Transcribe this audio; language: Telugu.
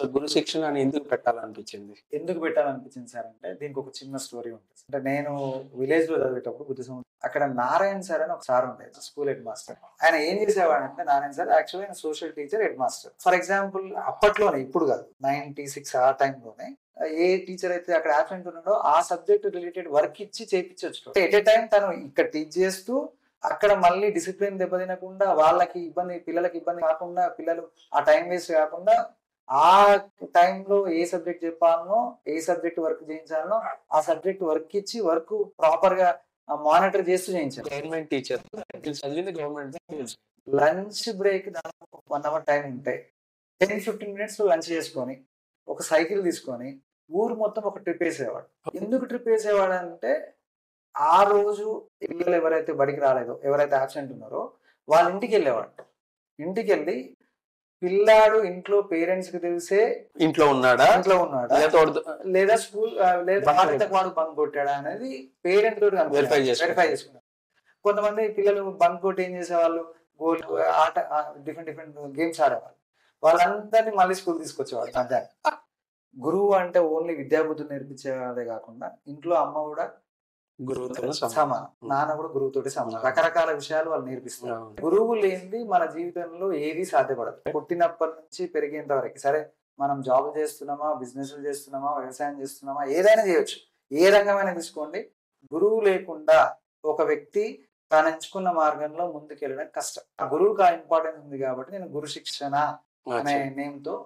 అసలు గురు శిక్షణ అని ఎందుకు పెట్టాలనిపించింది? ఎందుకు పెట్టాలనిపించింది సార్ అంటే దీనికి ఒక చిన్న స్టోరీ ఉంటుంది. అంటే నేను విలేజ్ లో చదివేటప్పుడు బుద్ధ సంవత్సరం అక్కడ నారాయణ సార్ అని ఒక సార్ ఉండేది, స్కూల్ హెడ్ మాస్టర్. ఆయన ఏం చేసేవాడంటే, నారాయణ సార్ యాక్చువల్లీ ఆయన social teacher, head master. For example అప్పట్లోనే, ఇప్పుడు కాదు, 96 ఆ టైంలోనే ఏ టీచర్ అయితే అక్కడ ఆబ్సెంట్ ఉన్నాడో ఆ సబ్జెక్ట్ రిలేటెడ్ వర్క్ ఇచ్చి చేయించవచ్చు. ఎట్ ఏ టైం తను ఇక్కడ టీచ్ చేస్తూ అక్కడ మళ్ళీ డిసిప్లిన్ దెబ్బతినకుండా, వాళ్ళకి ఇబ్బంది, పిల్లలకి ఇబ్బంది కాకుండా, పిల్లలు ఆ టైం వేస్ట్ కాకుండా, ఆ టైంలో ఏ సబ్జెక్ట్ చెప్పాలనో, ఏ సబ్జెక్ట్ వర్క్ చేయించాలనో ఆ సబ్జెక్ట్ వర్క్ ఇచ్చి వర్క్ ప్రాపర్ గా మానిటర్ చేస్తూ చేయించాలి. గవర్నమెంట్ టీచర్, చదివింది గవర్నమెంట్. లంచ్ బ్రేక్ దాదాపు 1 అవర్ టైం ఉంటాయి. 10-15 మినిట్స్ లో లంచ్ చేసుకొని ఒక సైకిల్ తీసుకొని ఊరు మొత్తం ఒక ట్రిప్ వేసేవాడు. ఎందుకు ట్రిప్ వేసేవాడు అంటే, ఆ రోజు పిల్లలు ఎవరైతే బడికి రాలేదో, ఎవరైతే ఆబ్సెంట్ ఉన్నారో వాళ్ళ ఇంటికి వెళ్ళేవాడు. ఇంటికి వెళ్ళి పిల్లాడు ఇంట్లో పేరెంట్స్ కి తెలిసే ఇంట్లో ఉన్నాడా లేదా స్కూల్ లేదా వాడు బంక్ కొట్టాడా అనేది పేరెంట్ తోటి వెరిఫై చేసుకున్నారు. కొంతమంది పిల్లలు బంక్ కొట్టి ఏం చేసేవాళ్ళు, గోల్ ఆట, డిఫరెంట్ గేమ్స్ ఆడేవాళ్ళు. వాళ్ళందరినీ మళ్ళీ స్కూల్ తీసుకొచ్చేవాళ్ళు మధ్యాహ్నం. గురువు అంటే ఓన్లీ విద్యాబుద్ధులు నేర్పించేవాడే కాకుండా ఇంట్లో అమ్మ కూడా గురువుతో సమానం, నాన్న కూడా గురువుతోటి సమానం. రకరకాల విషయాలు వాళ్ళు నేర్పిస్తారు. గురువు లేనిది మన జీవితంలో ఏది సాధ్యపడదు. పుట్టినప్పటి నుంచి పెరిగేంత వరకు, సరే మనం జాబ్ చేస్తున్నామా, బిజినెస్ చేస్తున్నామా, వ్యవసాయం చేస్తున్నామా, ఏదైనా చేయొచ్చు, ఏ రంగమైనా తీసుకోండి, గురువు లేకుండా ఒక వ్యక్తి తాను ఎంచుకున్న మార్గంలో ముందుకెళ్ళడం కష్టం. ఆ గురువుకి ఆ ఇంపార్టెన్స్ ఉంది కాబట్టి నేను గురు శిక్షణ అనే నేమ్ తో